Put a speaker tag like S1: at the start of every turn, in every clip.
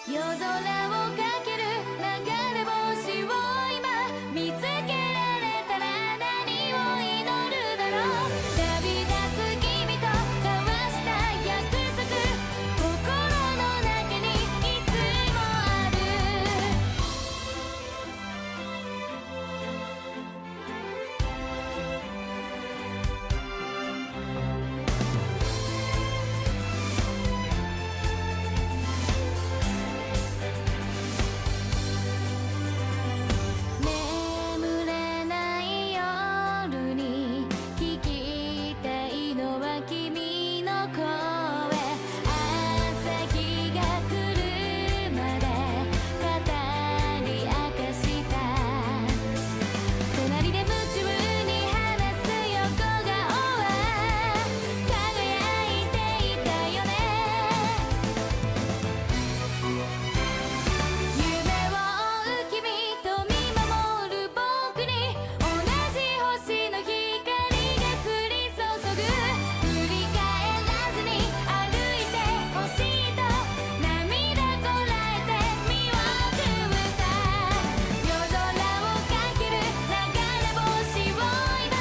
S1: 夜空をかける流れ星を今見つけられたら何を祈るだろう。旅立つ君と交わした約束、心の中にいつもある。眠れない夜に聞きたいのは君の声。朝日が来るまで語り明かした。隣で夢中に話す横顔は輝いていたよね。夢を追う君と見守る僕に同じ星の光が降り注ぐ。振り返らずに歩いてほしいと涙こらえて身を組むた。夜空をかける流れ星を今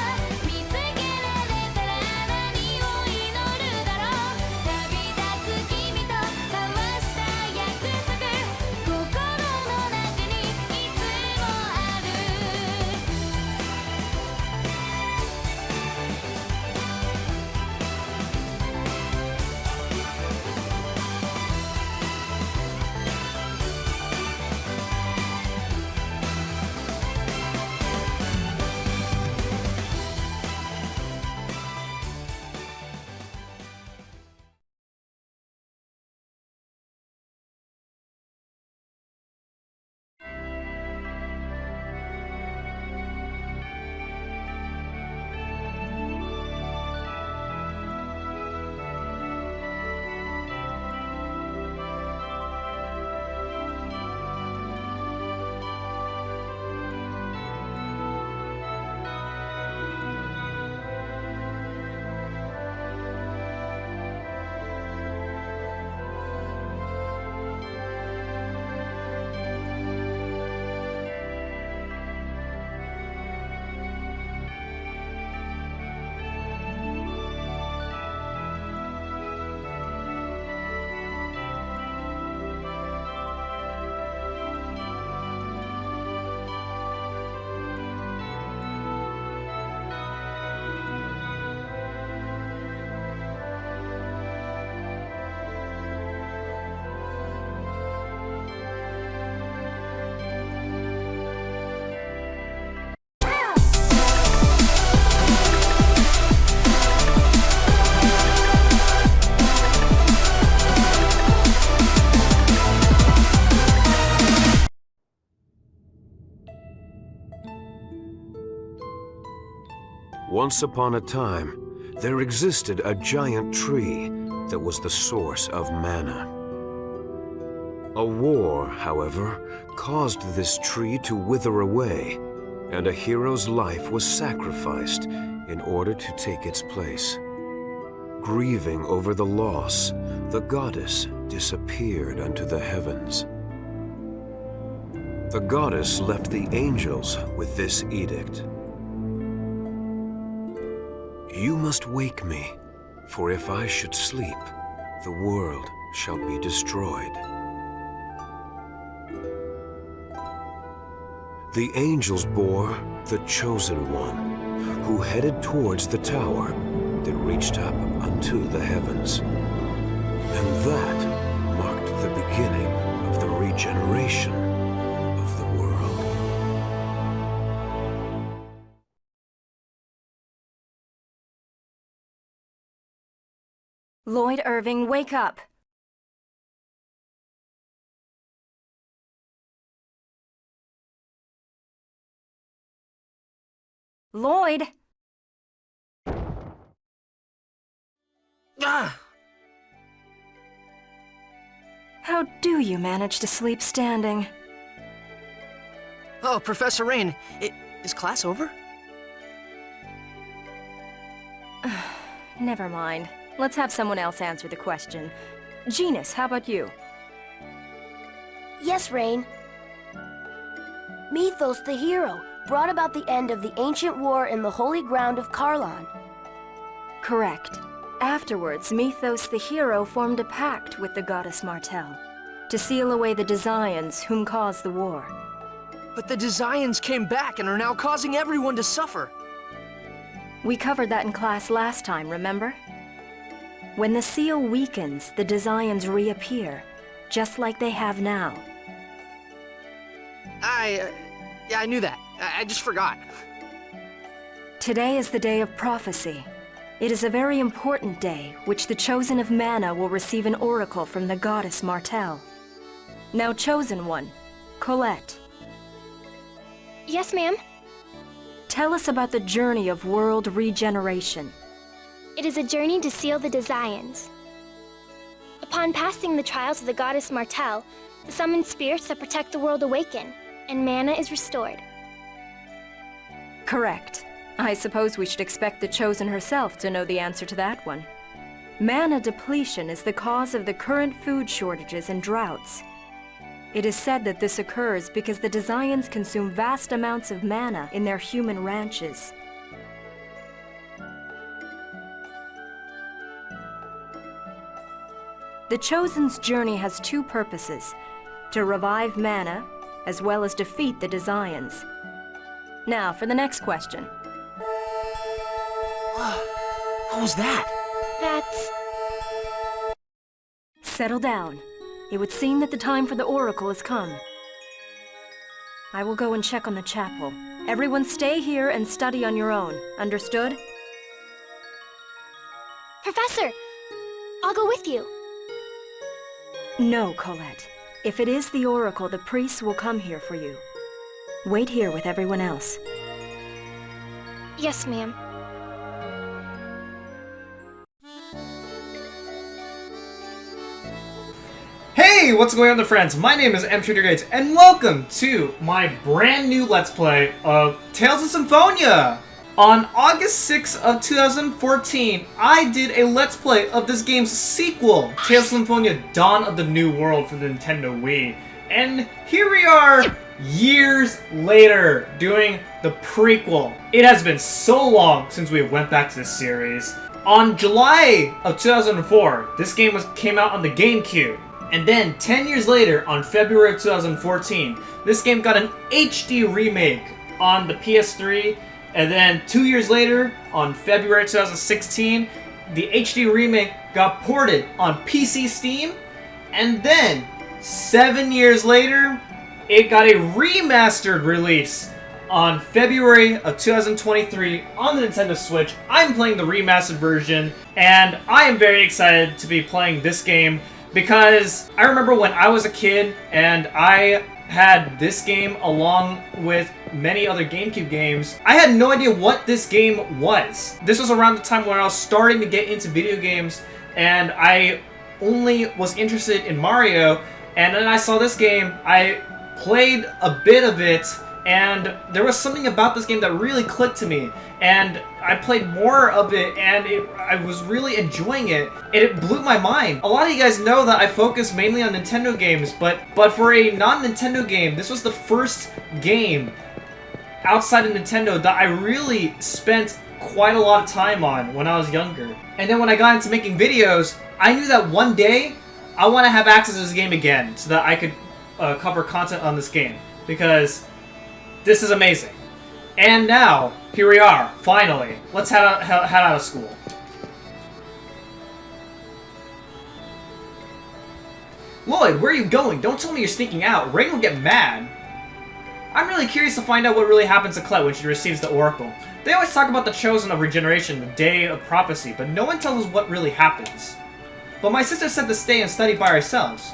S1: 見つけられたら何を祈るだろう。旅立つ君と交わした約束、心の中にいつもある。
S2: Once upon a time, there existed a giant tree that was the source of mana. A war, however, caused this tree to wither away, and a hero's life was sacrificed in order to take its place. Grieving over the loss, the goddess disappeared unto the heavens. The goddess left the angels with this edict. You must wake me, for if I should sleep, the world shall be destroyed. The angels bore the chosen one, who headed towards the tower that reached up unto the heavens. And that marked the beginning of the regeneration of the world.
S3: Lloyd Irving, wake up! Lloyd!
S4: Ah!
S3: How do you manage to sleep standing?
S4: Oh, Professor Rain, is class over?
S3: Never mind. Let's have someone else answer the question. Genus, how about you?
S5: Yes, Rain. Mythos the hero brought about the end of the ancient war in the holy ground of Karlon.
S3: Correct. Afterwards, Mythos the hero formed a pact with the goddess Martel to seal away the Desians whom caused the war.
S4: But the Desians came back and are now causing everyone to suffer.
S3: We covered that in class last time, remember? When the seal weakens, the Desians reappear, just like they have now.
S4: Yeah, I knew that. I just forgot.
S3: Today is the day of prophecy. It is a very important day, which the Chosen of Mana will receive an oracle from the goddess Martel. Now, Chosen One, Colette.
S6: Yes, ma'am.
S3: Tell us about the journey of world regeneration.
S6: It is a journey to seal the Desians. Upon passing the trials of the goddess Martel, the summoned spirits that protect the world awaken, and mana is restored.
S3: Correct. I suppose we should expect the Chosen herself to know the answer to that one. Mana depletion is the cause of the current food shortages and droughts. It is said that this occurs because the Desians consume vast amounts of mana in their human ranches. The Chosen's journey has two purposes: to revive mana, as well as defeat the Desians. Now, for the next question.
S4: What was that?
S6: That's...
S3: Settle down. It would seem that the time for the oracle has come. I will go and check on the chapel. Everyone stay here and study on your own. Understood?
S6: Professor! I'll go with you.
S3: No, Colette. If it is the oracle, the priests will come here for you. Wait here with everyone else.
S6: Yes, ma'am.
S7: Hey, what's going on there, friends? My name is M. and welcome to my brand new Let's Play of Tales of Symphonia! On August 6th of 2014, I did a Let's Play of this game's sequel, Tales of Symphonia Dawn of the New World for the Nintendo Wii. And here we are, years later, doing the prequel. It has been so long since we went back to this series. On July of 2004, this game came out on the Gamecube. And then, 10 years later, on February of 2014, this game got an HD remake on the PS3. And then 2 years later, on February 2016, the HD remake got ported on PC Steam. And then, 7 years later, it got a remastered release on February of 2023 on the Nintendo Switch. I'm playing the remastered version, and I am very excited to be playing this game because I remember when I was a kid and I had this game along with many other GameCube games. I had no idea what this game was. This was around the time when I was starting to get into video games, and I only was interested in Mario, and then I saw this game. I played a bit of it, and there was something about this game that really clicked to me, and I played more of it, and I was really enjoying it, and it blew my mind. A lot of you guys know that I focus mainly on Nintendo games, but for a non-Nintendo game, this was the first game outside of Nintendo that I really spent quite a lot of time on when I was younger. And then when I got into making videos, I knew that one day I want to have access to this game again so that I could cover content on this game, because this is amazing. And now, here we are, finally. Let's head out of school. Lloyd, where are you going? Don't tell me you're sneaking out. Rain will get mad. I'm really curious to find out what really happens to Colette when she receives the Oracle. They always talk about the Chosen of Regeneration, the Day of Prophecy, but no one tells us what really happens. But my sister said to stay and study by ourselves.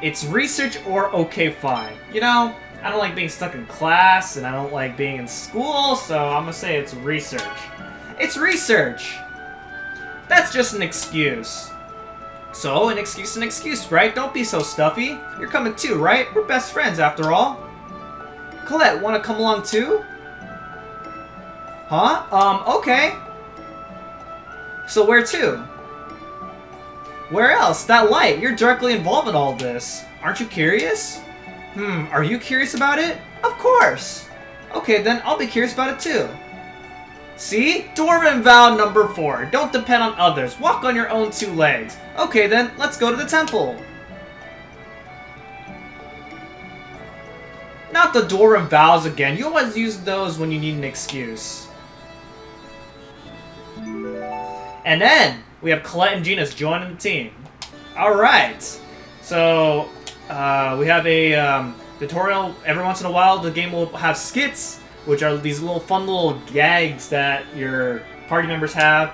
S7: It's research or okay, fine. You know, I don't like being stuck in class, and I don't like being in school, so I'm gonna say it's research. It's research! That's just an excuse. So, an excuse, right? Don't be so stuffy. You're coming too, right? We're best friends, after all. Colette, wanna come along too? Huh? Okay. So where to? Where else? That light. You're directly involved in all this. Aren't you curious? Are you curious about it? Of course! Okay, then I'll be curious about it too. See? Dwarven vow number 4. Don't depend on others. Walk on your own 2 legs. Okay then, let's go to the temple. Not the Dwarven vows again. You always use those when you need an excuse. And then, we have Colette and Genus joining the team. Alright. So, we have a tutorial. Every once in a while, the game will have skits, which are these little fun little gags that your party members have.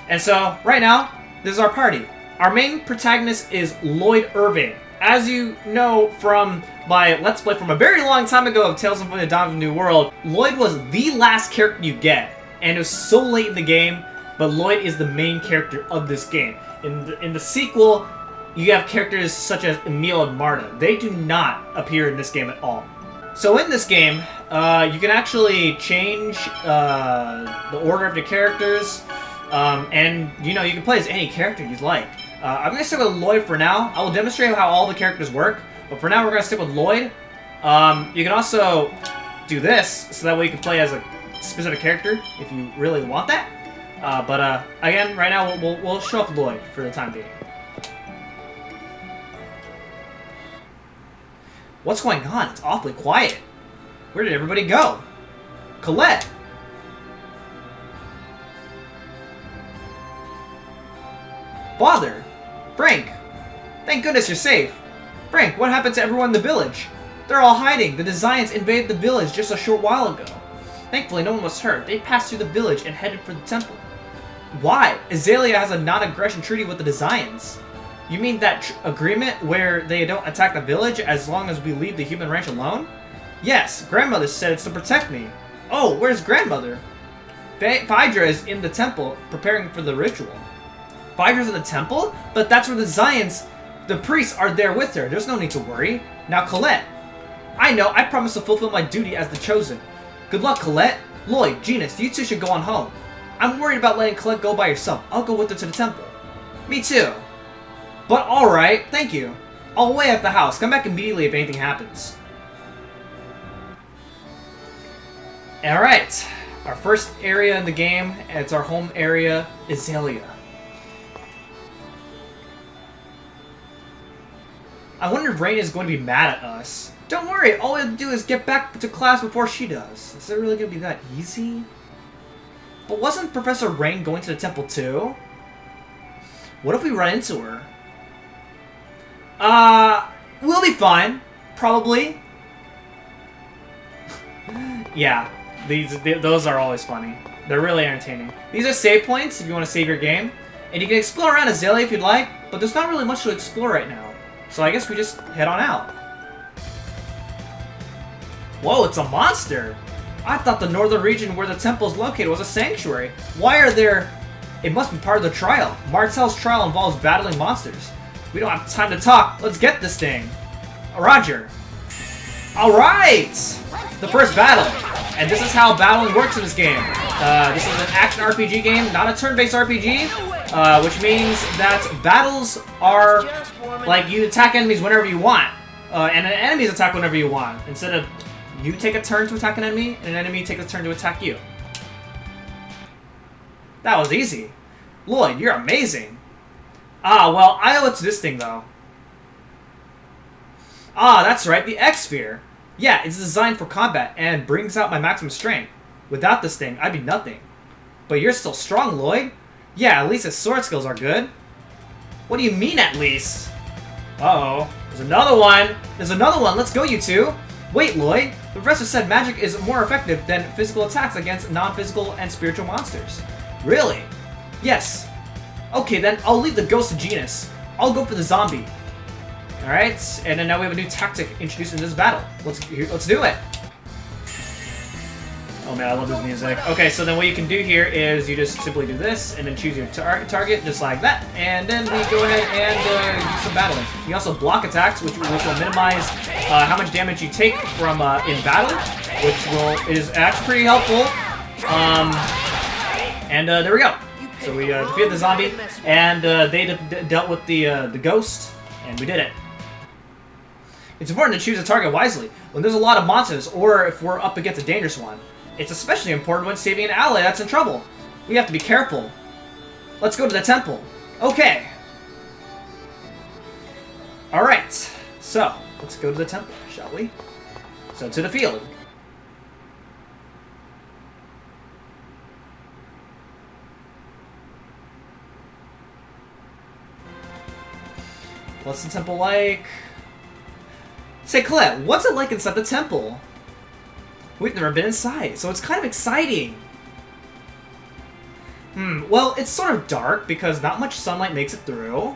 S7: And so, right now, this is our party. Our main protagonist is Lloyd Irving. As you know from my Let's Play from a very long time ago of Tales of Symphonia Dawn of the New World, Lloyd was the last character you get. And it was so late in the game, but Lloyd is the main character of this game. In the sequel, you have characters such as Emil and Marta. They do not appear in this game at all. So in this game, you can actually change the order of the characters, and you can play as any character you'd like. I'm going to stick with Lloyd for now. I will demonstrate how all the characters work, but for now we're going to stick with Lloyd. You can also do this, so that way you can play as a specific character if you really want that. But again, right now we'll show off Lloyd for the time being. What's going on? It's awfully quiet. Where did everybody go? Colette! Father! Frank! Thank goodness you're safe. Frank, what happened to everyone in the village? They're all hiding. The Desians invaded the village just a short while ago. Thankfully, no one was hurt. They passed through the village and headed for the temple. Why? Azalea has a non-aggression treaty with the Desians. You mean that agreement where they don't attack the village as long as we leave the human ranch alone? Yes, grandmother said it's to protect me. Oh, where's grandmother? Phaedra is in the temple preparing for the ritual. Phaedra's in the temple? But that's where the Zions, the priests, are there with her. There's no need to worry. Now Colette. I know, I promised to fulfill my duty as the Chosen. Good luck, Colette. Lloyd, Genus, you two should go on home. I'm worried about letting Colette go by herself. I'll go with her to the temple. Me too. But alright, thank you. I'll wait at the house. Come back immediately if anything happens. Alright. Our first area in the game, it's our home area, Azalea. I wonder if Rain is going to be mad at us. Don't worry, all we have to do is get back to class before she does. Is it really going to be that easy? But wasn't Professor Rain going to the temple too? What if we run into her? We'll be fine. Probably. Yeah, those are always funny. They're really entertaining. These are save points if you want to save your game. And you can explore around Azalea if you'd like, but there's not really much to explore right now. So I guess we just head on out. Whoa, it's a monster! I thought the northern region where the temple is located was a sanctuary. Why are there... It must be part of the trial. Martel's trial involves battling monsters. We don't have time to talk. Let's get this thing. Roger. Alright! The first battle. And this is how battling works in this game. This is an action RPG game, not a turn-based RPG. Which means that battles are like you attack enemies whenever you want. And an enemies attack whenever you want. Instead of you take a turn to attack an enemy, and an enemy takes a turn to attack you. That was easy. Lloyd, you're amazing. Ah, well, I owe it to this thing, though. Ah, that's right, the X-Sphere. Yeah, it's designed for combat, and brings out my maximum strength. Without this thing, I'd be nothing. But you're still strong, Lloyd. Yeah, at least his sword skills are good. What do you mean, at least? Uh-oh. There's another one. There's another one. Let's go, you two. Wait, Lloyd. The professor said magic is more effective than physical attacks against non-physical and spiritual monsters. Really? Yes. Okay, then I'll leave the ghost to Genus. I'll go for the zombie. Alright, and then now we have a new tactic introduced in this battle. Let's do it. Oh man, I love this music. Okay, so then what you can do here is you just simply do this, and then choose your target, just like that. And then we go ahead and do some battling. You also block attacks, which will minimize how much damage you take from in battle, which is actually pretty helpful. And there we go. So we defeated the zombie, and they dealt with the ghost, and we did it. It's important to choose a target wisely when there's a lot of monsters or if we're up against a dangerous one. It's especially important when saving an ally that's in trouble. We have to be careful. Let's go to the temple. Okay. Alright. So, let's go to the temple, shall we? So, to the field. What's the temple like? Say, Colette, what's it like inside the temple? We've never been inside, so it's kind of exciting. Well, it's sort of dark because not much sunlight makes it through.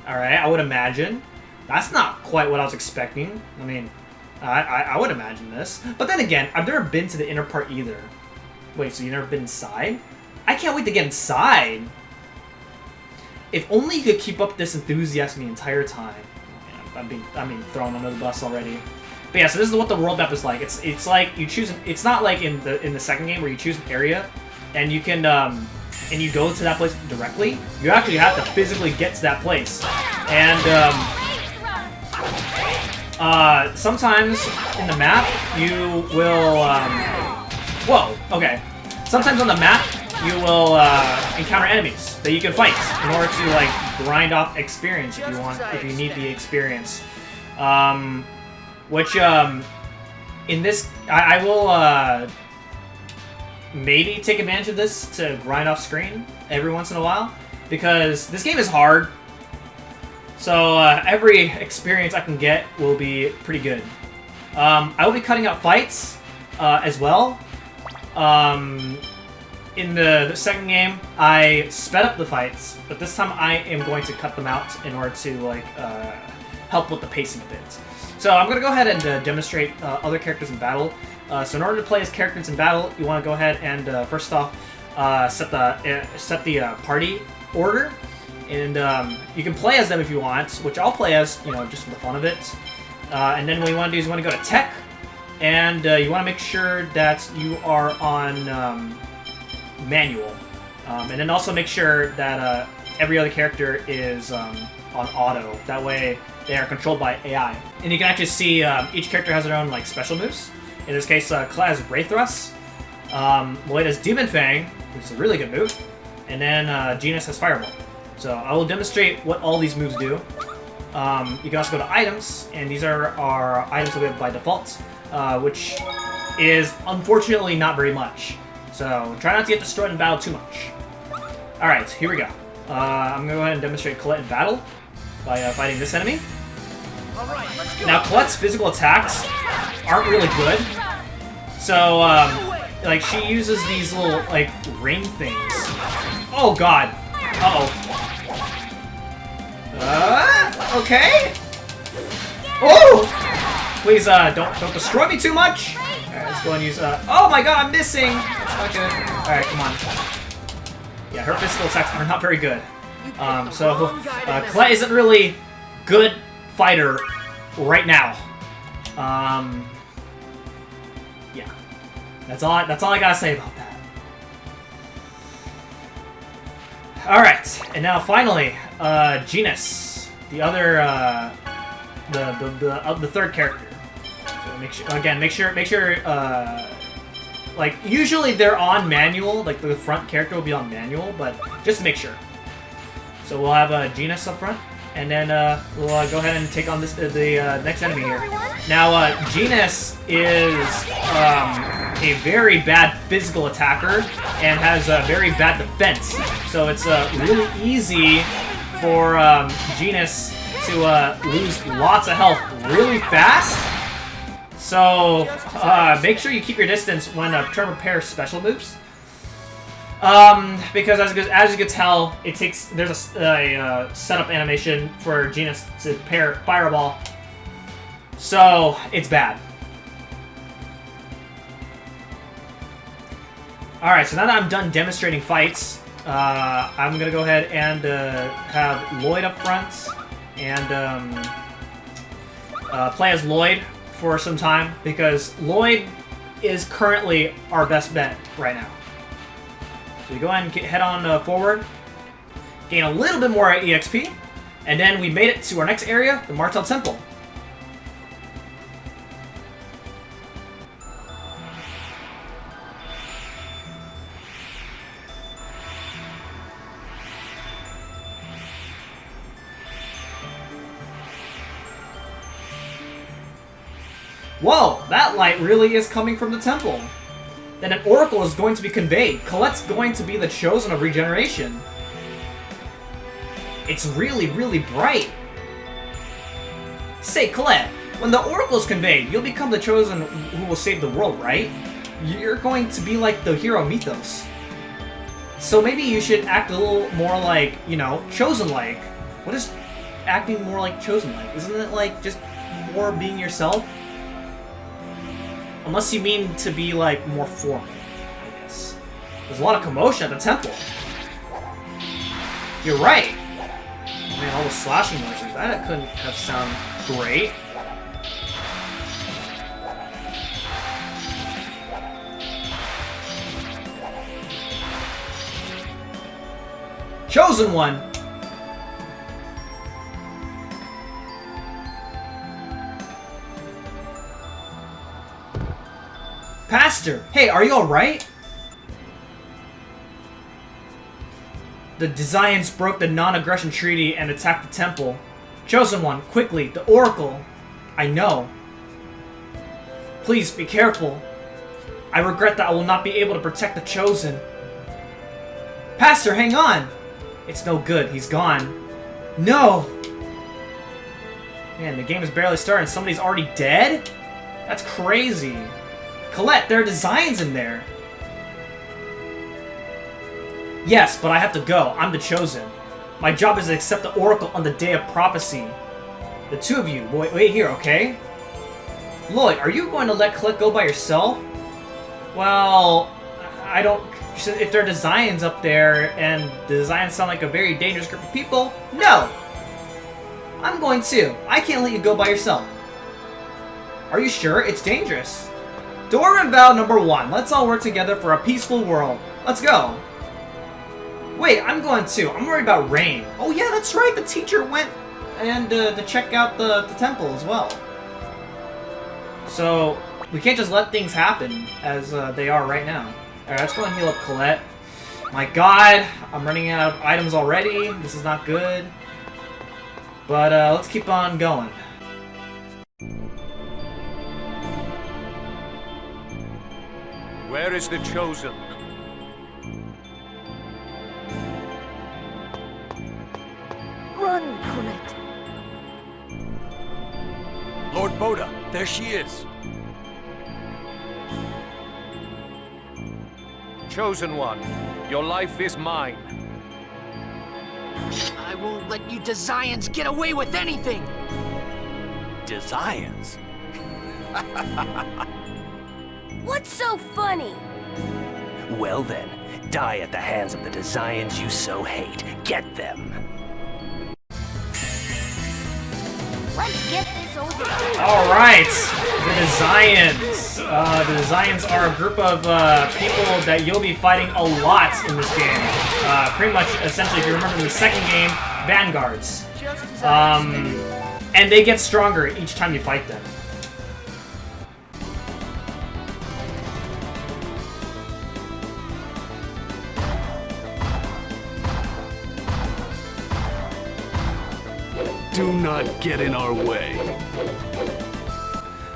S7: Alright, I would imagine. That's not quite what I was expecting. I mean, I would imagine this. But then again, I've never been to the inner part either. Wait, so you've never been inside? I can't wait to get inside. If only you could keep up this enthusiasm the entire time. I'm being thrown under the bus already. But yeah, so this is what the world map is like. It's like you choose. It's not like in the second game where you choose an area, and you can and you go to that place directly. You actually have to physically get to that place, and sometimes in the map you will. Whoa. Okay. Sometimes on the map you will encounter enemies that you can fight in order to like grind off experience if you want, if you need the experience. Which in this I will maybe take advantage of this to grind off screen every once in a while because this game is hard. So every experience I can get will be pretty good. I will be cutting out fights as well. In the second game, I sped up the fights, but this time I am going to cut them out in order to like help with the pacing a bit. So I'm going to go ahead and demonstrate other characters in battle. So in order to play as characters in battle, you want to go ahead and first off set the party order, and you can play as them if you want, which I'll play as, you know, just for the fun of it. And then what you want to do is you want to go to tech, and you want to make sure that you are on manual, and then also make sure that every other character is on auto. That way they are controlled by AI. And you can actually see each character has their own like special moves. In this case, Colette has Ray Thrust, Lloyd has Demon Fang, which is a really good move, and then Genus has Fireball. So I will demonstrate what all these moves do. You can also go to items, and these are our items that we have by default, which is unfortunately not very much. So try not to get destroyed in battle too much. Alright, here we go. I'm going to go ahead and demonstrate Colette in battle by fighting this enemy. Now, Colette's physical attacks aren't really good. So, like, she uses these little, like, ring things. Oh, God. Uh-oh. Okay. Oh! Please, don't destroy me too much. Alright, let's go and use, oh my God, I'm missing! That's not good. Alright, come on. Yeah, her physical attacks are not very good. Colette isn't really good fighter right now. Yeah. That's all I gotta say about that. Alright, and now finally, Genus, the other, the third character. So make sure, like, usually they're on manual, like the front character will be on manual, but just make sure. So we'll have Genus up front, and then we'll go ahead and take on the next enemy here. Now, Genus is a very bad physical attacker and has a very bad defense. So it's really easy for Genus to lose lots of health really fast. So make sure you keep your distance when trying to prepare special moves. Because as you can tell, there's a setup animation for Genus to pair Fireball. So it's bad. Alright, so now that I'm done demonstrating fights, I'm gonna go ahead and have Lloyd up front and play as Lloyd for some time, because Lloyd is currently our best bet right now. So you go ahead and head on forward, gain a little bit more EXP, And then we made it to our next area, the Martel Temple. Whoa, that light really is coming from the temple. Then an oracle is going to be conveyed. Colette's going to be the chosen of regeneration. It's really, really bright. Say, Colette, when the oracle is conveyed, you'll become the chosen who will save the world, right? You're going to be like the hero mythos. So maybe you should act a little more like, you know, chosen-like. What is acting more like chosen-like? Isn't it like just more being yourself? Unless you mean to be, like, more formal, I guess. There's a lot of commotion at the temple. You're right. Man, all those slashing noises. That couldn't have sounded great. Chosen one! Pastor! Hey, are you alright? The Desians broke the non-aggression treaty and attacked the temple. Chosen one, quickly, the Oracle. I know. Please, be careful. I regret that I will not be able to protect the Chosen. Pastor, hang on! It's no good, he's gone. No! Man, the game is barely started and somebody's already dead? That's crazy. Colette, there are Desians in there. Yes, but I have to go. I'm the Chosen. My job is to accept the Oracle on the Day of Prophecy. The two of you, wait here, okay? Lloyd, are you going to let Colette go by yourself? Well, I don't... If there are Desians up there, and the Desians sound like a very dangerous group of people, no! I'm going too. I can't let you go by yourself. Are you sure? It's dangerous. Dwarven vow number 1. Let's all work together for a peaceful world. Let's go. Wait, I'm going too. I'm worried about rain. Oh yeah, that's right. The teacher went and to check out the temple as well. So we can't just let things happen as they are right now. Alright, let's go and heal up Colette. My god, I'm running out of items already. This is not good. But let's keep on going.
S2: Where is the Chosen?
S8: Run, Colette!
S9: Lord Boda, there she is.
S2: Chosen one, your life is mine.
S4: I won't let you Desians get away with anything!
S9: Desians?
S5: What's so funny?
S8: Well then, die at the hands of the Desians you so hate. Get them!
S5: Let's get this over with.
S7: Alright, the Desians. The Desians are a group of people that you'll be fighting a lot in this game. Pretty much, essentially, if you remember the second game, Vanguards. And they get stronger each time you fight them.
S9: Do not get in our way.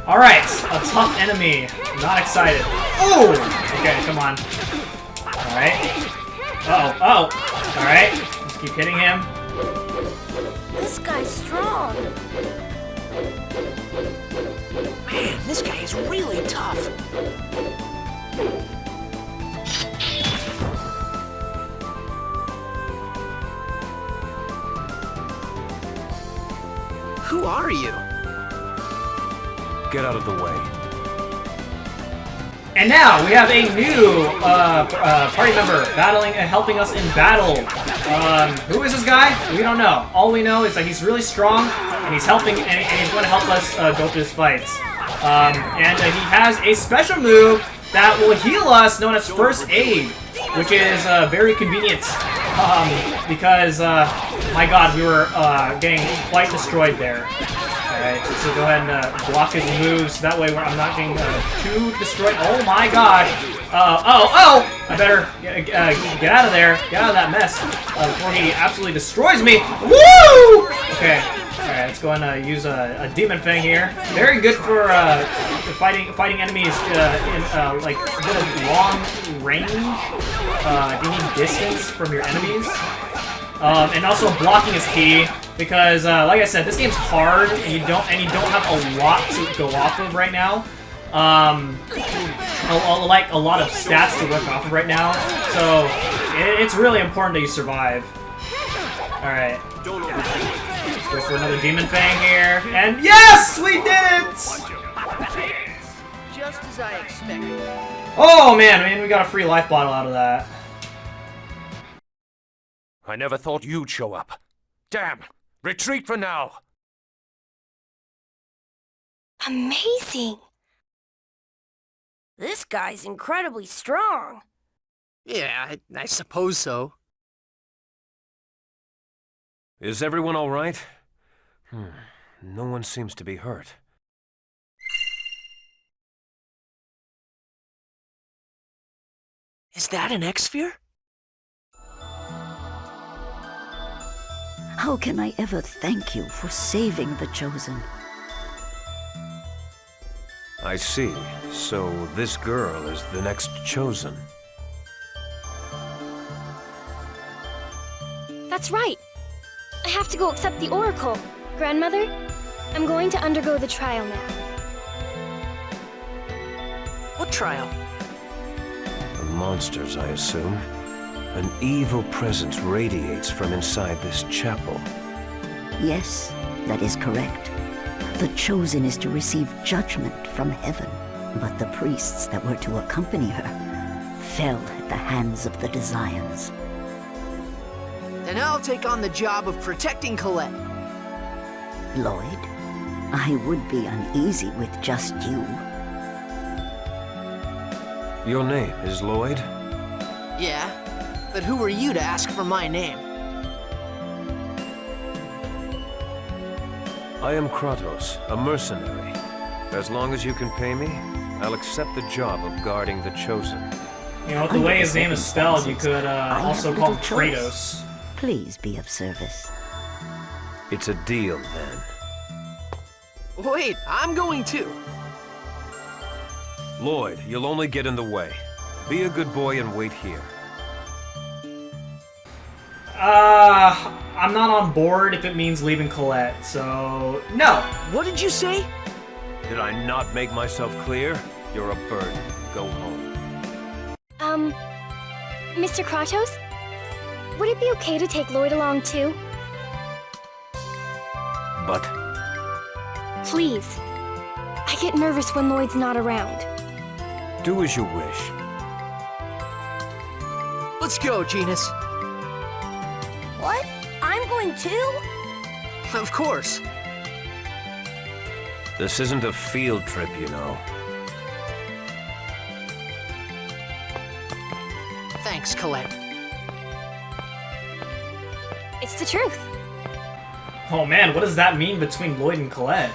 S7: Alright, a tough enemy. Not excited. Oh! Okay, come on. Alright. Uh-oh. Alright, just keep hitting him.
S5: This guy's strong.
S4: Man, this guy is really tough. Who are you?
S2: Get out of the way.
S7: And now we have a new party member battling and helping us in battle. Who is this guy? We don't know. All we know is that he's really strong and he's helping and he's going to help us go through his fights. And he has a special move that will heal us, known as First Aid, which is very convenient because My god, we were getting quite destroyed there. Alright, so go ahead and block his moves. That way I'm not getting too destroyed. Oh my god! Oh! I better get out of there. Get out of that mess before he absolutely destroys me. Woo! Okay. Alright, let's go and use a Demon Fang here. Very good for fighting enemies in like a bit of long range. If you need distance from your enemies. And also blocking is key because, like I said, this game's hard and you don't have a lot to go off of right now. Like a lot of stats to work off of right now. So it's really important that you survive. All right. Let's go for another Demon Fang here, and yes, we did it!
S4: Just as I expected.
S7: Oh man, we got a free life bottle out of that.
S8: I never thought you'd show up. Damn! Retreat for now!
S6: Amazing!
S5: This guy's incredibly strong.
S4: Yeah, I suppose so.
S2: Is everyone all right? No one seems to be hurt.
S4: Is that an X-Sphere?
S10: How can I ever thank you for saving the Chosen?
S2: I see. So this girl is the next Chosen.
S6: That's right. I have to go accept the Oracle. Grandmother, I'm going to undergo the trial now.
S4: What trial?
S2: The monsters, I assume. An evil presence radiates from inside this chapel.
S10: Yes, that is correct. The Chosen is to receive judgment from heaven, but the priests that were to accompany her fell at the hands of the Desians.
S4: Then I'll take on the job of protecting Colette.
S10: Lloyd, I would be uneasy with just you.
S2: Your name is Lloyd?
S4: Yeah, but who are you to ask for my name?
S2: I am Kratos, a mercenary. As long as you can pay me, I'll accept the job of guarding the Chosen.
S7: You know, the way his name is spelled, you could also call him Kratos.
S10: Please be of service.
S2: It's a deal, then.
S4: Wait, I'm going too.
S2: Lloyd, you'll only get in the way. Be a good boy and wait here.
S7: I'm not on board if it means leaving Colette, so no.
S4: What did you say?
S2: Did I not make myself clear? You're a burden. Go home.
S6: Mr. Kratos? Would it be okay to take Lloyd along too?
S2: But
S6: Please. I get nervous when Lloyd's not around.
S2: do as you wish.
S4: Let's go, Genus.
S5: What? I'm going too?
S4: Of course.
S2: This isn't a field trip, you know.
S4: Thanks, Colette.
S6: It's the truth.
S7: Oh man, what does that mean between Lloyd and Colette?